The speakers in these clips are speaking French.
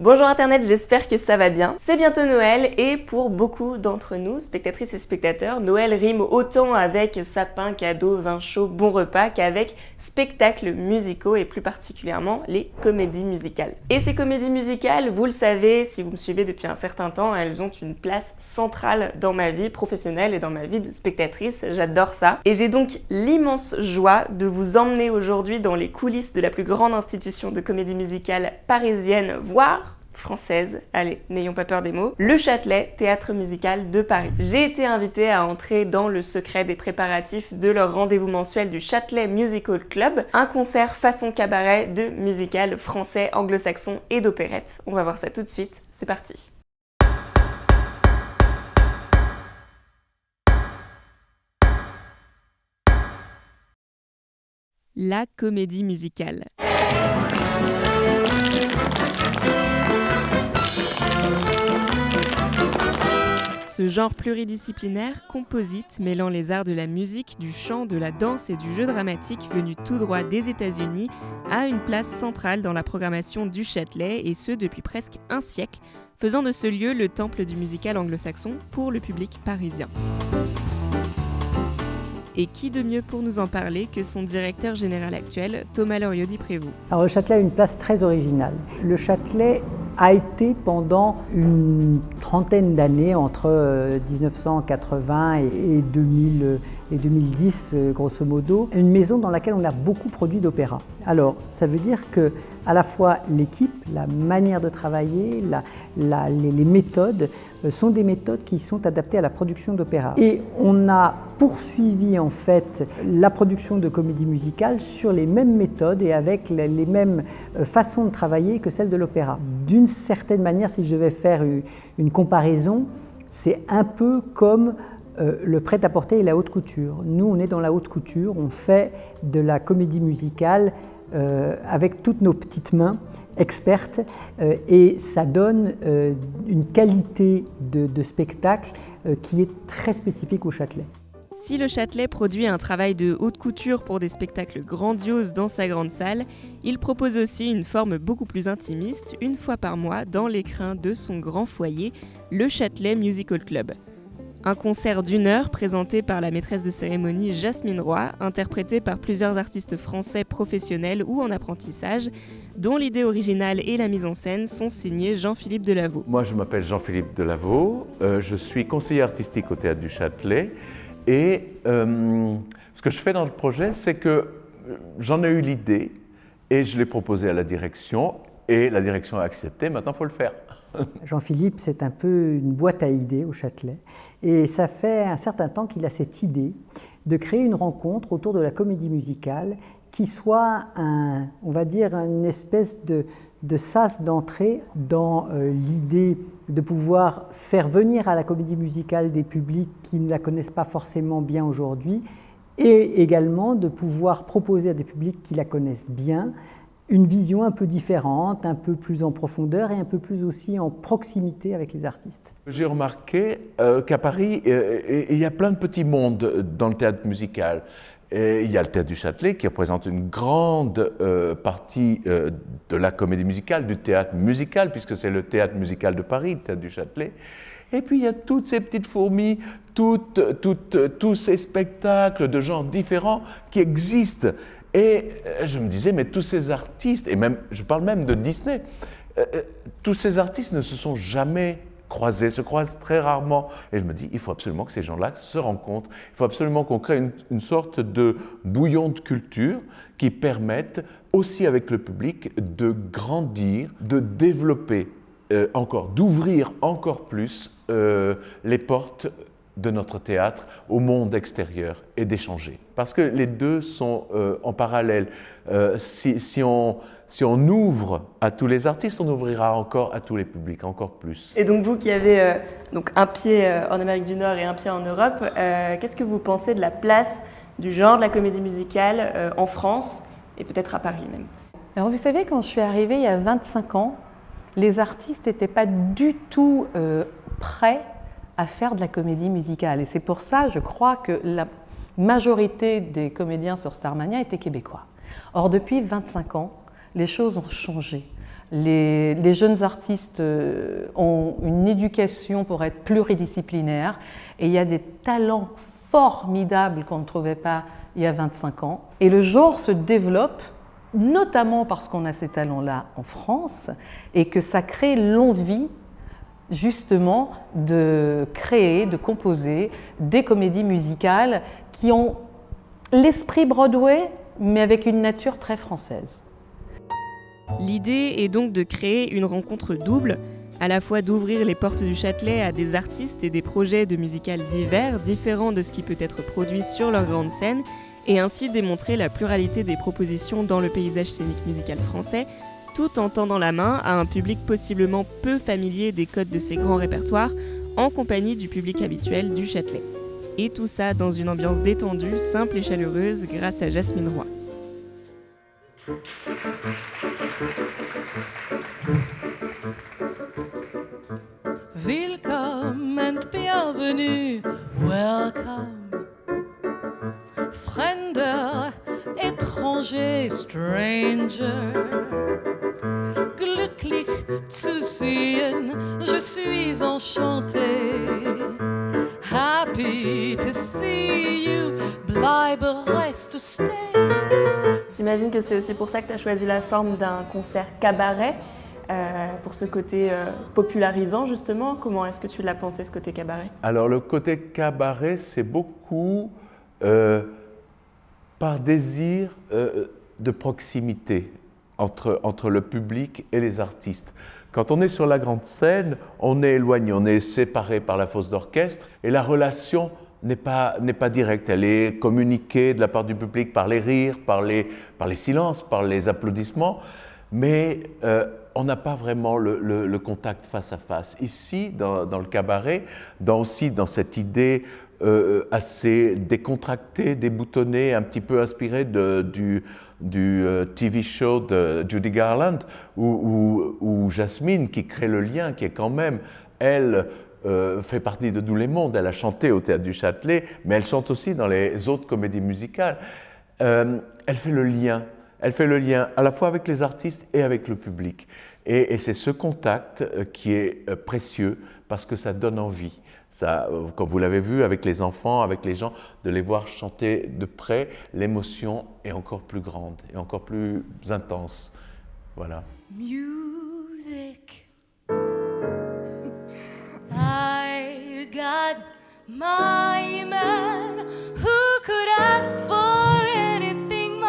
Bonjour Internet, j'espère que ça va bien. C'est bientôt Noël et pour beaucoup d'entre nous, spectatrices et spectateurs, Noël rime autant avec sapin, cadeaux, vin chaud, bon repas qu'avec spectacles musicaux et plus particulièrement les comédies musicales. Et ces comédies musicales, vous le savez, si vous me suivez depuis un certain temps, elles ont une place centrale dans ma vie professionnelle et dans ma vie de spectatrice. J'adore ça. Et j'ai donc l'immense joie de vous emmener aujourd'hui dans les coulisses de la plus grande institution de comédie musicale parisienne, voire française, allez, n'ayons pas peur des mots, le Châtelet Théâtre Musical de Paris. J'ai été invitée à entrer dans le secret des préparatifs de leur rendez-vous mensuel du Châtelet Musical Club, un concert façon cabaret de musical français, anglo-saxon et d'opérette. On va voir ça tout de suite, c'est parti. La comédie musicale. Ce genre pluridisciplinaire, composite, mêlant les arts de la musique, du chant, de la danse et du jeu dramatique venu tout droit des États-Unis, a une place centrale dans la programmation du Châtelet, et ce depuis presque un siècle, faisant de ce lieu le temple du musical anglo-saxon pour le public parisien. Et qui de mieux pour nous en parler que son directeur général actuel, Thomas Loriot-Di-Prévost. Alors le Châtelet a une place très originale. Le Châtelet a été pendant une trentaine d'années, entre 1980 et 2010 grosso modo, une maison dans laquelle on a beaucoup produit d'opéra. Alors ça veut dire que à la fois l'équipe, la manière de travailler, les méthodes sont des méthodes qui sont adaptées à la production d'opéra. Et on a poursuivi en fait la production de comédie musicale sur les mêmes méthodes et avec les mêmes façons de travailler que celles de l'opéra. D'une certaine manière, si je devais faire une comparaison, c'est un peu comme le prêt-à-porter et la haute couture. Nous, on est dans la haute couture, on fait de la comédie musicale avec toutes nos petites mains expertes et ça donne une qualité de spectacle qui est très spécifique au Châtelet. Si le Châtelet produit un travail de haute couture pour des spectacles grandioses dans sa grande salle, il propose aussi une forme beaucoup plus intimiste, une fois par mois, dans l'écrin de son grand foyer, le Châtelet Musical Club. Un concert d'1 heure présenté par la maîtresse de cérémonie Jasmine Roy, interprété par plusieurs artistes français professionnels ou en apprentissage, dont l'idée originale et la mise en scène sont signés Jean-Philippe Delaveau. Moi, je m'appelle Jean-Philippe Delaveau, je suis conseiller artistique au Théâtre du Châtelet et ce que je fais dans le projet, c'est que j'en ai eu l'idée et je l'ai proposé à la direction et la direction a accepté, maintenant il faut le faire. Jean-Philippe, c'est un peu une boîte à idées au Châtelet et ça fait un certain temps qu'il a cette idée de créer une rencontre autour de la comédie musicale qui soit, on va dire, une espèce de sas d'entrée dans l'idée de pouvoir faire venir à la comédie musicale des publics qui ne la connaissent pas forcément bien aujourd'hui et également de pouvoir proposer à des publics qui la connaissent bien une vision un peu différente, un peu plus en profondeur et un peu plus aussi en proximité avec les artistes. J'ai remarqué qu'à Paris, il y a plein de petits mondes dans le théâtre musical. Et il y a le Théâtre du Châtelet qui représente une grande partie de la comédie musicale, du théâtre musical, puisque c'est le Théâtre musical de Paris, le Théâtre du Châtelet. Et puis il y a toutes ces petites fourmis, tous ces spectacles de genres différents qui existent. Et je me disais, mais tous ces artistes, et même, je parle même de Disney, tous ces artistes ne se sont jamais croisés, se croisent très rarement. Et je me dis, il faut absolument que ces gens-là se rencontrent, il faut absolument qu'on crée une sorte de bouillon de culture qui permette aussi avec le public de grandir, de développer encore, d'ouvrir encore plus les portes de notre théâtre au monde extérieur et d'échanger. Parce que les deux sont en parallèle. Si on ouvre à tous les artistes, on ouvrira encore à tous les publics, encore plus. Et donc vous qui avez donc un pied en Amérique du Nord et un pied en Europe, qu'est-ce que vous pensez de la place du genre de la comédie musicale en France et peut-être à Paris même? Alors vous savez, quand je suis arrivée il y a 25 ans, les artistes n'étaient pas du tout prêts à faire de la comédie musicale. Et c'est pour ça, je crois, que la majorité des comédiens sur Starmania étaient québécois. Or, depuis 25 ans, les choses ont changé. Les jeunes artistes ont une éducation pour être pluridisciplinaire et il y a des talents formidables qu'on ne trouvait pas il y a 25 ans. Et le genre se développe notamment parce qu'on a ces talents-là en France et que ça crée l'envie justement de créer, de composer des comédies musicales qui ont l'esprit Broadway mais avec une nature très française. L'idée est donc de créer une rencontre double, à la fois d'ouvrir les portes du Châtelet à des artistes et des projets de musicals divers, différents de ce qui peut être produit sur leur grande scène, et ainsi démontrer la pluralité des propositions dans le paysage scénique musical français, tout en tendant la main à un public possiblement peu familier des codes de ces grands répertoires, en compagnie du public habituel du Châtelet. Et tout ça dans une ambiance détendue, simple et chaleureuse grâce à Jasmine Roy. Willkommen and bienvenue, welcome. Fremder, étranger, stranger. Glücklich zu sehen, je suis enchantée. Happy to see you, bleibe, reste, stay. J'imagine que c'est aussi pour ça que tu as choisi la forme d'un concert cabaret, pour ce côté popularisant justement. Comment est-ce que tu l'as pensé, ce côté cabaret? Alors le côté cabaret, c'est beaucoup par désir de proximité entre le public et les artistes. Quand on est sur la grande scène, on est éloigné, on est séparé par la fosse d'orchestre et la relation n'est pas directe, elle est communiquée de la part du public par les rires, par les silences, par les applaudissements, mais on n'a pas vraiment le contact face à face. Ici, dans le cabaret, aussi dans cette idée assez décontractée, déboutonnée, un petit peu inspirée du TV show de Judy Garland, où Jasmine, qui crée le lien, qui est quand même, elle, fait partie de Nous les mondes, elle a chanté au Théâtre du Châtelet, mais elle chante aussi dans les autres comédies musicales. Elle fait le lien à la fois avec les artistes et avec le public. Et c'est ce contact qui est précieux parce que ça donne envie. Ça, comme vous l'avez vu avec les enfants, avec les gens, de les voir chanter de près, l'émotion est encore plus grande et encore plus intense. Voilà. Music. I got my man. Who could ask for anything more?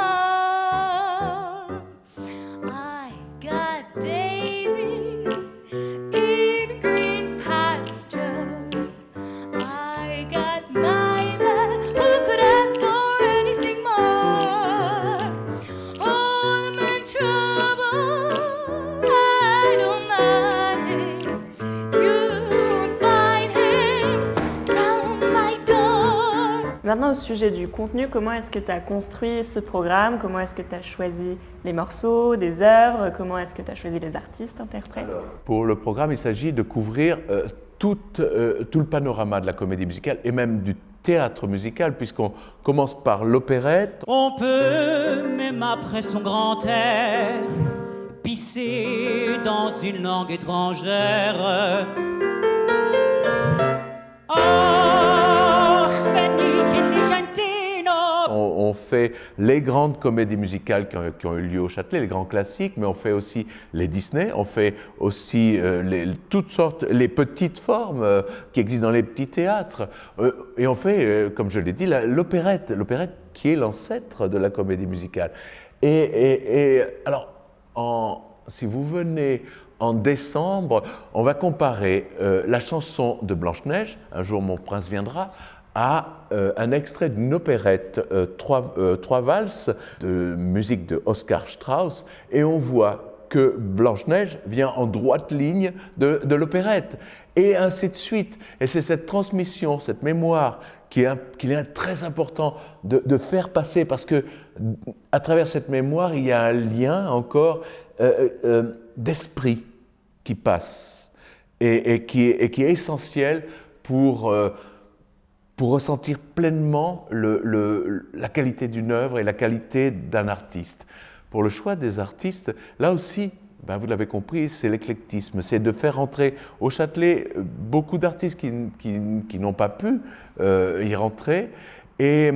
I got daisies in green pastures. I got my man. Who could ask for anything more? Oh, the man trouble, I don't mind him. You won't find him round my door. Maintenant au sujet du contenu, comment est-ce que tu as construit ce programme? Comment est-ce que tu as choisi les morceaux, des œuvres? Comment est-ce que tu as choisi les artistes, interprètes? Pour le programme, il s'agit de couvrir tout le panorama de la comédie musicale et même du théâtre musical, puisqu'on commence par l'opérette. On peut, même après son grand air, pisser dans une langue étrangère. On fait les grandes comédies musicales qui ont eu lieu au Châtelet, les grands classiques, mais on fait aussi les Disney, on fait aussi toutes sortes, les petites formes qui existent dans les petits théâtres. Et on fait, comme je l'ai dit, l'opérette qui est l'ancêtre de la comédie musicale. Et alors, si vous venez en décembre, on va comparer la chanson de Blanche-Neige, Un jour mon prince viendra, à un extrait d'une opérette, trois valses, de musique de Oscar Strauss, et on voit que Blanche-Neige vient en droite ligne de l'opérette, et ainsi de suite. Et c'est cette transmission, cette mémoire qu'il est très important de faire passer, parce que à travers cette mémoire, il y a un lien encore d'esprit qui passe, et qui est essentiel pour ressentir pleinement la qualité d'une œuvre et la qualité d'un artiste. Pour le choix des artistes, là aussi, ben, vous l'avez compris, c'est l'éclectisme. C'est de faire entrer au Châtelet beaucoup d'artistes qui n'ont pas pu y rentrer et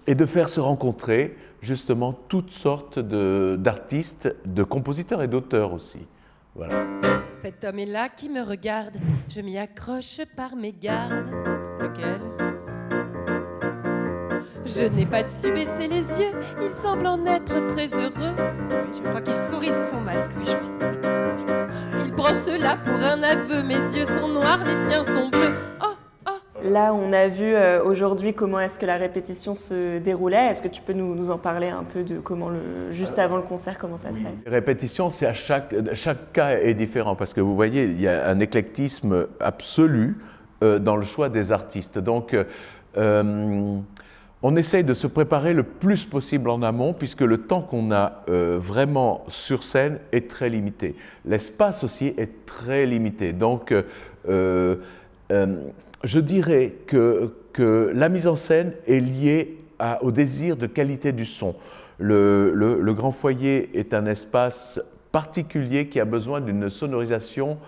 de faire se rencontrer justement toutes sortes d'artistes, de compositeurs et d'auteurs aussi. Voilà. Cet homme est là qui me regarde, je m'y accroche par mes gardes. Lequel ? Je n'ai pas su baisser les yeux, il semble en être très heureux. Oui, je crois qu'il sourit sous son masque, oui, je crois. Il prend cela pour un aveu, mes yeux sont noirs, les siens sont bleus. Oh, oh. Là, on a vu aujourd'hui comment est-ce que la répétition se déroulait. Est-ce que tu peux nous en parler un peu de comment, juste avant le concert, comment ça se passe? Les répétitions, c'est chaque cas est différent parce que vous voyez, il y a un éclectisme absolu dans le choix des artistes. Donc, on essaye de se préparer le plus possible en amont puisque le temps qu'on a vraiment sur scène est très limité. L'espace aussi est très limité. Donc, je dirais que la mise en scène est liée au désir de qualité du son. Le grand foyer est un espace particulier qui a besoin d'une sonorisation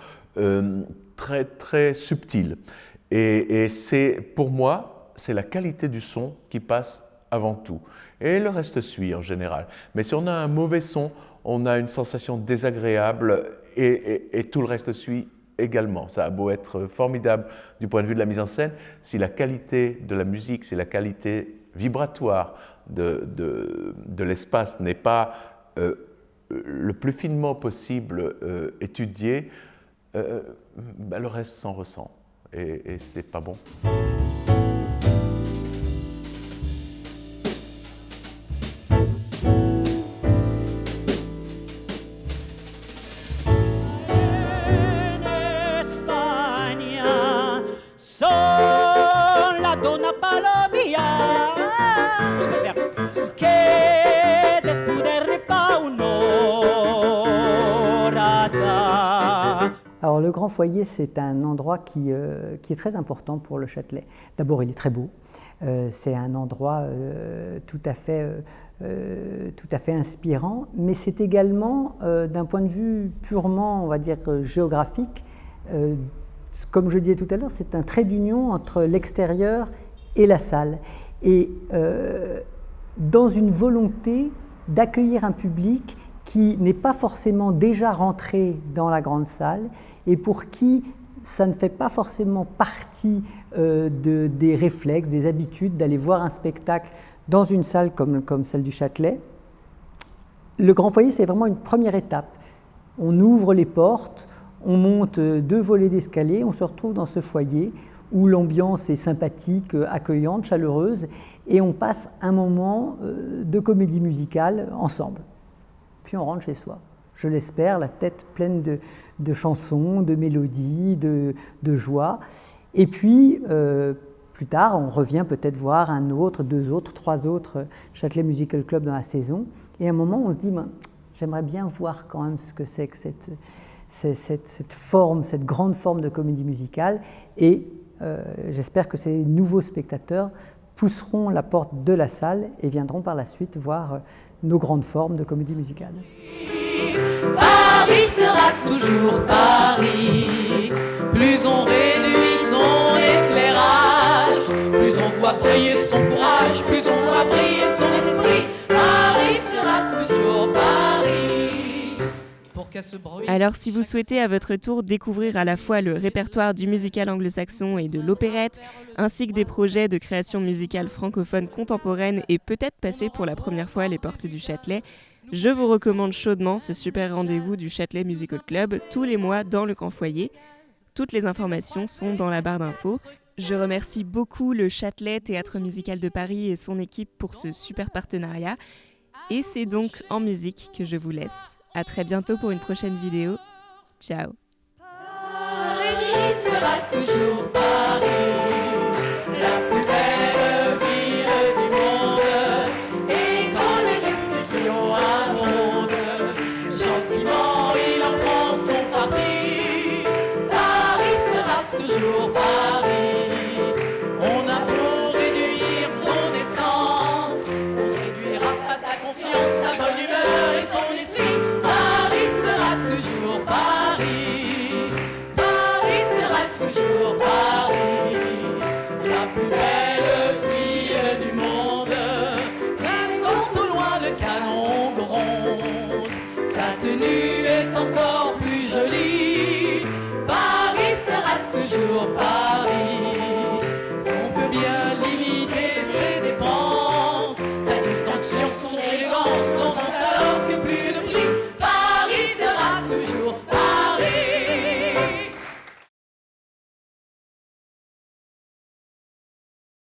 très, très subtile. Et c'est, pour moi, c'est la qualité du son qui passe avant tout. Et le reste suit en général. Mais si on a un mauvais son, on a une sensation désagréable et tout le reste suit également. Ça a beau être formidable du point de vue de la mise en scène, si la qualité de la musique, si la qualité vibratoire de l'espace n'est pas le plus finement possible étudiée, ben le reste s'en ressent et c'est pas bon. Alors le Grand Foyer, c'est un endroit qui est très important pour le Châtelet. D'abord, il est très beau. C'est un endroit tout à fait inspirant, mais c'est également, d'un point de vue purement, on va dire, géographique, comme je disais tout à l'heure, c'est un trait d'union entre l'extérieur et la salle. Et dans une volonté d'accueillir un public qui n'est pas forcément déjà rentré dans la grande salle et pour qui ça ne fait pas forcément partie des réflexes, des habitudes d'aller voir un spectacle dans une salle comme celle du Châtelet. Le Grand Foyer, c'est vraiment une première étape. On ouvre les portes, on monte 2 volets d'escalier, on se retrouve dans ce foyer où l'ambiance est sympathique, accueillante, chaleureuse, et on passe un moment de comédie musicale ensemble. Puis on rentre chez soi. Je l'espère, la tête pleine de chansons, de mélodies, de joie. Et puis, plus tard, on revient peut-être voir un autre, 2 autres, 3 autres Châtelet Musical Club dans la saison. Et à un moment, on se dit, j'aimerais bien voir quand même ce que c'est que cette forme, cette grande forme de comédie musicale. Et j'espère que ces nouveaux spectateurs pousseront la porte de la salle et viendront par la suite voir nos grandes formes de comédie musicale. Paris sera toujours Paris. Plus on réduit son éclairage, plus on voit briller son courage, plus on voit briller son esprit. Paris sera toujours Paris. Pour qu'à ce bruit. Alors si vous souhaitez à votre tour découvrir à la fois le répertoire du musical anglo-saxon et de l'opérette, ainsi que des projets de création musicale francophone contemporaine et peut-être passer pour la première fois les portes du Châtelet, je vous recommande chaudement ce super rendez-vous du Châtelet Musical Club tous les mois dans le Grand Foyer. Toutes les informations sont dans la barre d'infos. Je remercie beaucoup le Châtelet Théâtre Musical de Paris et son équipe pour ce super partenariat. Et c'est donc en musique que je vous laisse. À très bientôt pour une prochaine vidéo. Ciao. Paris sera toujours Paris, la plus belle ville du monde. Et quand les restrictions abondent, gentiment il en prend son parti. Paris sera toujours Paris. On a beau réduire son essence, on réduira pas sa confiance, sa bonne humeur et son esprit. Paris sera toujours toujours Paris.